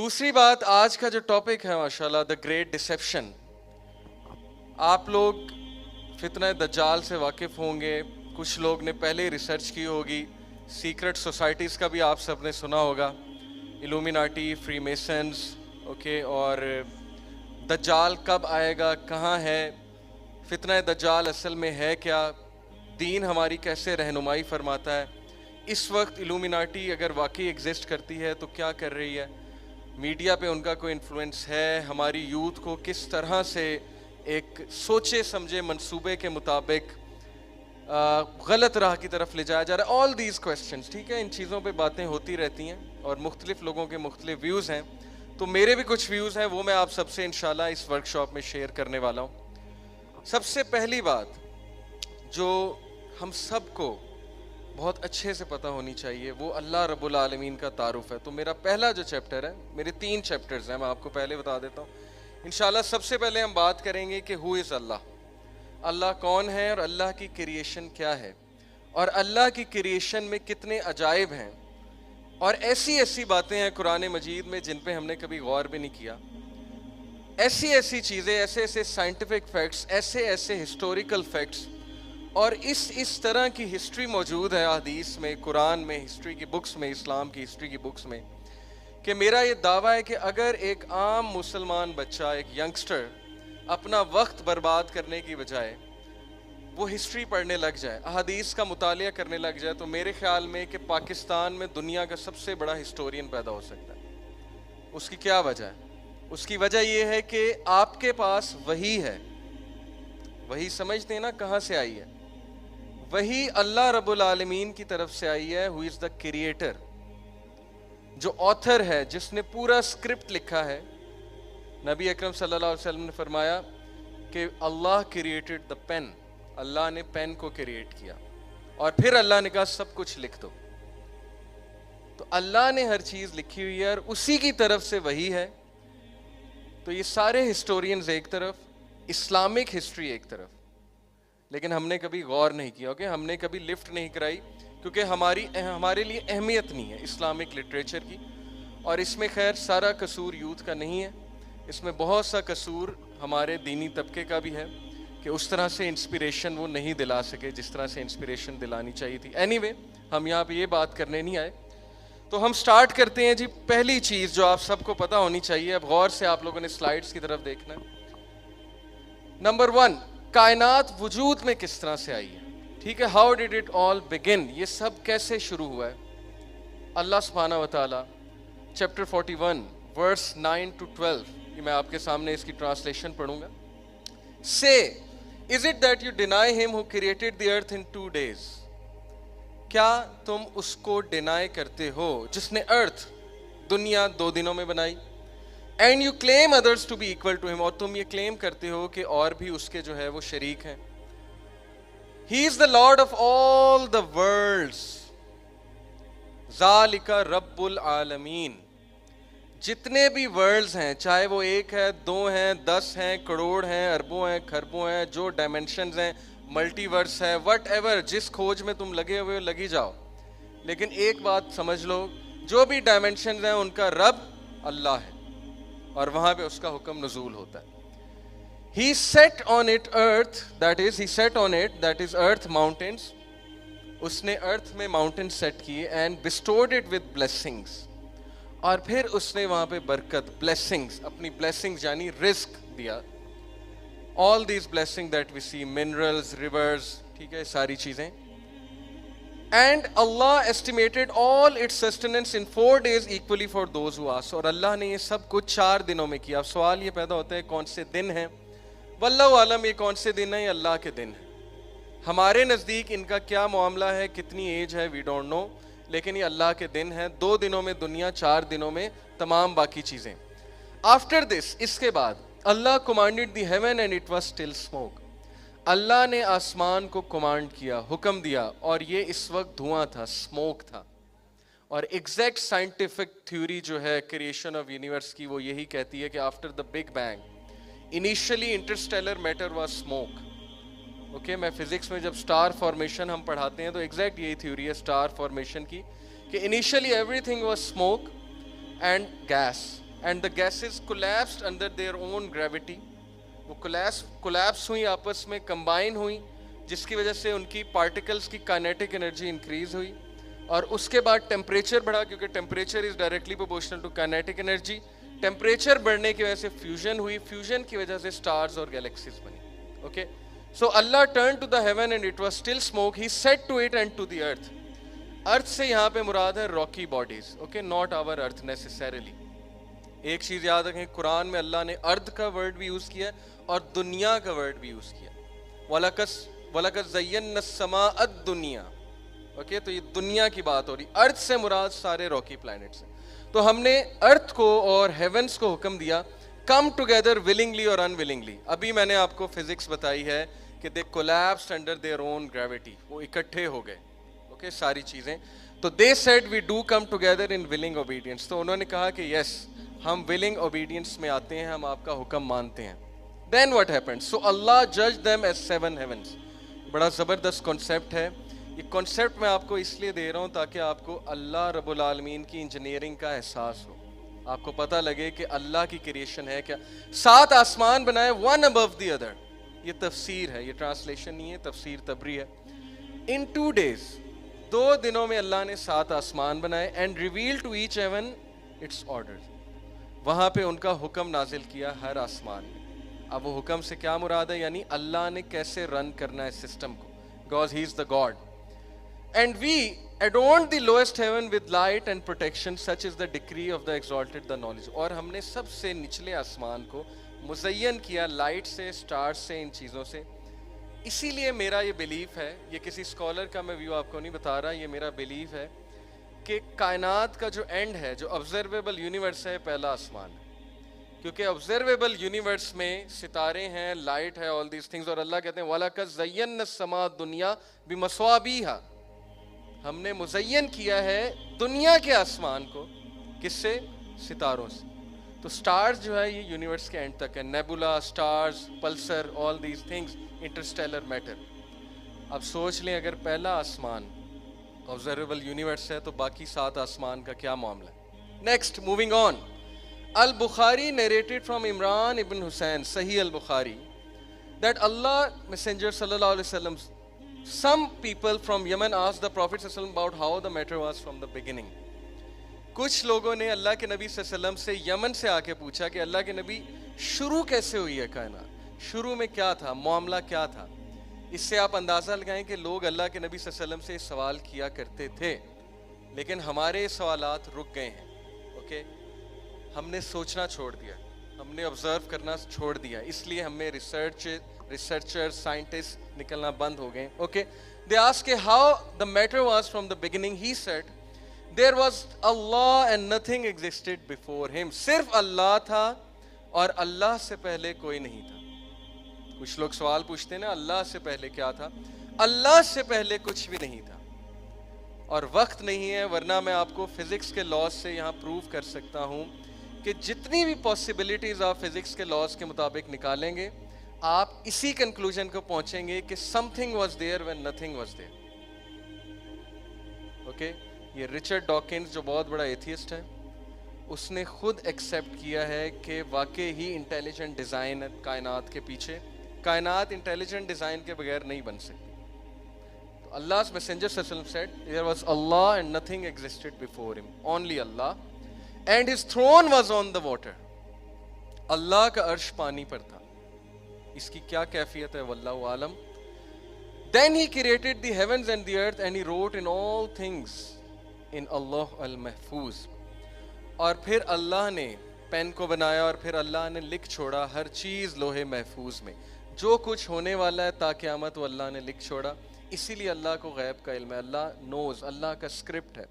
دوسری بات آج کا جو ٹاپک ہے ماشاءاللہ دا گریٹ ڈسیپشن. آپ لوگ فتنہ دجال سے واقف ہوں گے, کچھ لوگ نے پہلے ریسرچ کی ہوگی, سیکرٹ سوسائٹیز کا بھی آپ سب نے سنا ہوگا, ایلومیناٹی, فری میسنز, اوکے, اور دجال کب آئے گا, کہاں ہے, فتنہ دجال اصل میں ہے کیا, دین ہماری کیسے رہنمائی فرماتا ہے, اس وقت ایلومیناٹی اگر واقعی ایگزسٹ کرتی ہے تو کیا کر رہی ہے, میڈیا پہ ان کا کوئی انفلوئنس ہے, ہماری یوتھ کو کس طرح سے ایک سوچے سمجھے منصوبے کے مطابق غلط راہ کی طرف لے جایا جا رہا ہے. آل دیز کویسچنس, ٹھیک ہے, ان چیزوں پہ باتیں ہوتی رہتی ہیں اور مختلف لوگوں کے مختلف ویوز ہیں. تو میرے بھی کچھ ویوز ہیں, وہ میں آپ سب سے انشاءاللہ اس ورک شاپ میں شیئر کرنے والا ہوں. سب سے پہلی بات جو ہم سب کو بہت اچھے سے پتہ ہونی چاہیے وہ اللہ رب العالمین کا تعارف ہے. تو میرا پہلا جو چیپٹر ہے, میرے 3 چیپٹرز ہیں, میں آپ کو پہلے بتا دیتا ہوں انشاءاللہ. سب سے پہلے ہم بات کریں گے کہ ہو از اللہ, اللہ کون ہے اور اللہ کی کریشن کیا ہے, اور اللہ کی کریشن میں کتنے عجائب ہیں, اور ایسی ایسی باتیں ہیں قرآن مجید میں جن پہ ہم نے کبھی غور بھی نہیں کیا. ایسی ایسی چیزیں, ایسے ایسے سائنٹیفک فیکٹس, ایسے ایسے ہسٹوریکل فیکٹس, اور اس طرح کی ہسٹری موجود ہے حدیث میں, قرآن میں, ہسٹری کی بکس میں, اسلام کی ہسٹری کی بکس میں, کہ میرا یہ دعویٰ ہے کہ اگر ایک عام مسلمان بچہ, ایک ینگسٹر اپنا وقت برباد کرنے کی بجائے وہ ہسٹری پڑھنے لگ جائے, احادیث کا مطالعہ کرنے لگ جائے, تو میرے خیال میں کہ پاکستان میں دنیا کا سب سے بڑا ہسٹورین پیدا ہو سکتا ہے. اس کی کیا وجہ ہے؟ اس کی وجہ یہ ہے کہ آپ کے پاس وحی ہے. وحی سمجھتے ہیں نا کہاں سے آئی ہے؟ وہی اللہ رب العالمین کی طرف سے آئی ہے, who is the creator, جو آتھر ہے, جس نے پورا اسکرپٹ لکھا ہے. نبی اکرم صلی اللہ علیہ وسلم نے فرمایا کہ اللہ کریٹڈ دا پین, اللہ نے پین کو کریٹ کیا, اور پھر اللہ نے کہا سب کچھ لکھ دو. تو اللہ نے ہر چیز لکھی ہوئی ہے اور اسی کی طرف سے وہی ہے. تو یہ سارے ہسٹورینز ایک طرف, اسلامک ہسٹری ایک طرف, لیکن ہم نے کبھی غور نہیں کیا, اوکے, ہم نے کبھی لفٹ نہیں کرائی, کیونکہ ہمارے لیے اہمیت نہیں ہے اسلامک لٹریچر کی. اور اس میں خیر سارا قصور یوتھ کا نہیں ہے, اس میں بہت سا قصور ہمارے دینی طبقے کا بھی ہے کہ اس طرح سے انسپریشن وہ نہیں دلا سکے جس طرح سے انسپریشن دلانی چاہیے تھی. اینی وے, ہم یہاں پہ یہ بات کرنے نہیں آئے. تو ہم سٹارٹ کرتے ہیں جی. پہلی چیز جو آپ سب کو پتہ ہونی چاہیے, اب غور سے آپ لوگوں نے سلائیڈز کی طرف دیکھنا ہے. نمبر 1, کائنات وجود میں کس طرح سے آئی ہے, ٹھیک ہے, ہاؤ ڈیڈ اٹ آل بگن, یہ سب کیسے شروع ہوا ہے. اللہ سبحانہ و تعالیٰ چیپٹر 41 ورس 9 to 12, یہ میں آپ کے سامنے اس کی ٹرانسلیشن پڑھوں گا. Say, is it that you deny him who created the earth in 2 days? کیا تم اس کو ڈینائی کرتے ہو جس نے ارتھ, دنیا 2 دنوں میں بنائی. And you claim others to be equal to ہم, اور تم یہ کلیم کرتے ہو کہ اور بھی اس کے جو ہے وہ شریک ہیں. He is the lord of all the worlds, ذالک رب العالمین. جتنے بھی ورلڈز ہیں, چاہے وہ 1 ہے, 2 ہیں, 10 ہیں, کروڑ ہیں, اربوں ہیں, خربوں ہیں, جو ڈائمینشنز ہیں, ملٹی ورس ہے, وٹ ایور, جس کھوج میں تم لگے ہوئے لگی جاؤ, لیکن ایک بات سمجھ لو, جو بھی ڈائمینشنز ہیں ان کا رب اللہ ہے, اور وہاں پہ اس کا حکم نزول ہوتا ہے. He set on it earth, that is, he set on it, that is earth, mountains. اس نے ارتھ میں ماؤنٹین سیٹ کیے, and bestowed it with blessings. اور پھر اس نے وہاں پہ برکت, blessings, اپنی blessings یعنی رزق دیا. all these blessings that we see, minerals, rivers, ٹھیک ہے, ساری چیزیں. And Allah estimated all its sustenance in 4 days equally for those who ask. اور اللہ نے یہ سب کچھ 4 دنوں میں کیا. اب سوال یہ پیدا ہوتا ہے کون سے دن ہیں, واللہ عالم یہ کون سے دن ہیں, یہ اللہ کے دن ہیں. ہمارے نزدیک ان کا کیا معاملہ ہے, کتنی ایج ہے, وی ڈونٹ نو, لیکن یہ اللہ کے دن ہیں. 2 دنوں میں دنیا, 4 دنوں میں تمام باقی چیزیں. آفٹر دس, اس کے بعد, اللہ commanded the heaven and it was still smoke. اللہ نے آسمان کو کمانڈ کیا, حکم دیا, اور یہ اس وقت دھواں تھا, اسموک تھا. اور ایگزیکٹ سائنٹیفک تھیوری جو ہے کریشن آف یونیورس کی, وہ یہی کہتی ہے کہ after the big bang initially interstellar matter was smoke. Okay, میں فزکس میں جب اسٹار فارمیشن ہم پڑھاتے ہیں تو ایگزیکٹ یہی تھیوری ہے اسٹار فارمیشن کی, کہ initially everything was smoke and gas. and the gases collapsed under their own gravity. وہ کولیپس ہوئی, آپس میں کمبائن ہوئی, جس کی وجہ سے ان کی پارٹیکلز کی کائنیٹک انرجی انکریز ہوئی, اور اس کے بعد ٹیمپریچر بڑھا, کیونکہ temperature is directly proportional to kinetic energy. Temperature بڑھنے کی وجہ سے فیوژن ہوئی, فیوژن کی وجہ سے اسٹارز اور گیلیکسیز بنی. Okay, so Allah turn to the heaven and it was still smoke, he said to it and to the earth. Earth سے یہاں پہ مراد ہے rocky bodies, okay, not our earth necessarily. ایک چیز یاد رکھیں, قرآن میں اللہ نے ارتھ کا ورڈ بھی یوز کیا اور دنیا کا ورڈ بھی یوز کیا. وَلَقَدْ زَيَّنَّا السَّمَاءَ الدُّنْيَا. اوکے, تو یہ دنیا کی بات ہو رہی. ارتھ سے مراد سارے راکی پلانٹس ہیں. تو ہم نے ارتھ کو اور ہیونس کو حکم دیا کم ٹوگیدر ولنگلی اور انولنگلی. ابھی میں نے آپ کو فزکس بتائی ہے کہ they collapsed under their own gravity, وہ اکٹھے ہو گئے. اوکے, ساری چیزیں. تو they said we do come together in willing obedience. تو انہوں نے کہا کہ یس, ہم ولنگ اوبیڈینس میں آتے ہیں, ہم آپ کا حکم مانتے ہیں. دین واٹ ہیپنڈ, سو اللہ جج دیم ایز 7 heavens. بڑا زبردست کانسیپٹ ہے. یہ کانسیپٹ میں آپ کو اس لیے دے رہا ہوں تاکہ آپ کو اللہ رب العالمین کی انجینئرنگ کا احساس ہو, آپ کو پتہ لگے کہ اللہ کی کریشن ہے کیا. 7 آسمان بنائے, ون ابو دی ادر. یہ تفسیر ہے, یہ ٹرانسلیشن نہیں ہے, تفسیر تبری ہے. ان 2 days, 2 دنوں میں اللہ نے 7 آسمان بنائے. And reveal to each heaven its order. وہاں پہ ان کا حکم نازل کیا ہر آسمان میں. اب وہ حکم سے کیا مراد ہے, یعنی اللہ نے کیسے رن کرنا ہے سسٹم کو, because he is the God. And we adorned the lowest heaven with light and protection, such is the decree of the exalted, the knowledge. اور ہم نے سب سے نچلے آسمان کو مزین کیا لائٹ سے, اسٹارز سے, ان چیزوں سے. اسی لیے میرا یہ بلیف ہے, یہ کسی اسکالر کا میں ویو آپ کو نہیں بتا رہا, یہ میرا بلیف ہے کہ کائنات کا جو اینڈ ہے, جو آبزرویبل یونیورس ہے, پہلا آسمان ہے. کیونکہ آبزرویبل یونیورس میں ستارے ہیں, لائٹ ہے, آل دیز تھنگز. اور اللہ کہتے ہیں وَلَقَدْ زَيَّنَّا السَّمَاءَ الدُّنْيَا بِمَصَابِيحَ. ہم نے مزین کیا ہے دنیا کے آسمان کو, کس سے, ستاروں سے. تو سٹارز جو ہے یہ یونیورس کے اینڈ تک ہے, nebula, stars, pulsar, all these things, interstellar matter. اب سوچ لیں اگر پہلا آسمان آبزرویبل یونیورس ہے تو باقی 7 آسمان کا کیا معاملہ ہے. Next, moving on. Al-Bukhari narrated from Imran ibn Hussain, Sahih al-Bukhari, that Allah Messenger sallallahu alaihi wasallam, some people from Yemen asked the Prophet sallallahu alaihi wasallam about how the matter was from the beginning. کچھ لوگوں نے اللہ کے نبی صلی اللہ علیہ وسلم سے یمن سے آ کے پوچھا کہ اللہ کے نبی شروع کیسے ہوئی ہے کائنات, شروع میں کیا تھا, معاملہ کیا تھا. اس سے آپ اندازہ لگائیں کہ لوگ اللہ کے نبی صلی اللہ علیہ وسلم سے سوال کیا کرتے تھے, لیکن ہمارے سوالات رک گئے ہیں. اوکے, ہم نے سوچنا چھوڑ دیا, ہم نے آبزرو کرنا چھوڑ دیا, اس لیے ہم میں ریسرچر, سائنٹسٹ نکلنا بند ہو گئے. Okay, they ask how the matter was from the beginning. He said there was Allah and nothing existed before ہم. صرف اللہ تھا اور اللہ سے پہلے کوئی نہیں تھا. کچھ لوگ سوال پوچھتے ہیں نا, اللہ سے پہلے کیا تھا. اللہ سے پہلے کچھ بھی نہیں تھا, اور وقت نہیں ہے, ورنہ میں آپ کو فزکس کے لاز سے یہاں پروو کر سکتا ہوں کہ جتنی بھی پاسبلٹیز آپ فزکس کے لاز کے مطابق نکالیں گے, آپ اسی کنکلوژن کو پہنچیں گے کہ some thing was there when nothing was there. Okay, یہ رچرڈ ڈاکنز جو بہت بڑا ایتھیسٹ ہے, اس نے خود ایکسیپٹ کیا ہے کہ واقعی ہی انٹیلیجنٹ ڈیزائن ہے کائنات کے پیچھے. کائنات انٹیلیجنٹ ڈیزائن کے بغیر نہیں بن سکتی. تو Allah's messenger صلی اللہ علیہ وسلم said there was Allah and nothing existed before him, only Allah, and his throne was on the water. اللہ کا عرش پانی پر تھا. اس کی کیا کیفیت ہے واللہ عالم. Then he created the heavens and the earth and he wrote in all things in Allah al-Mahfuz. اور پھر اللہ نے پین کو بنایا اور پھر اللہ نے لکھ چھوڑا ہر چیز لوہے محفوظ میں. جو کچھ ہونے والا ہے تا قیامت وہ اللہ نے لکھ چھوڑا. اسی لیے اللہ کو غیب کا علم ہے. اللہ نوز, اللہ کا اسکرپٹ ہے.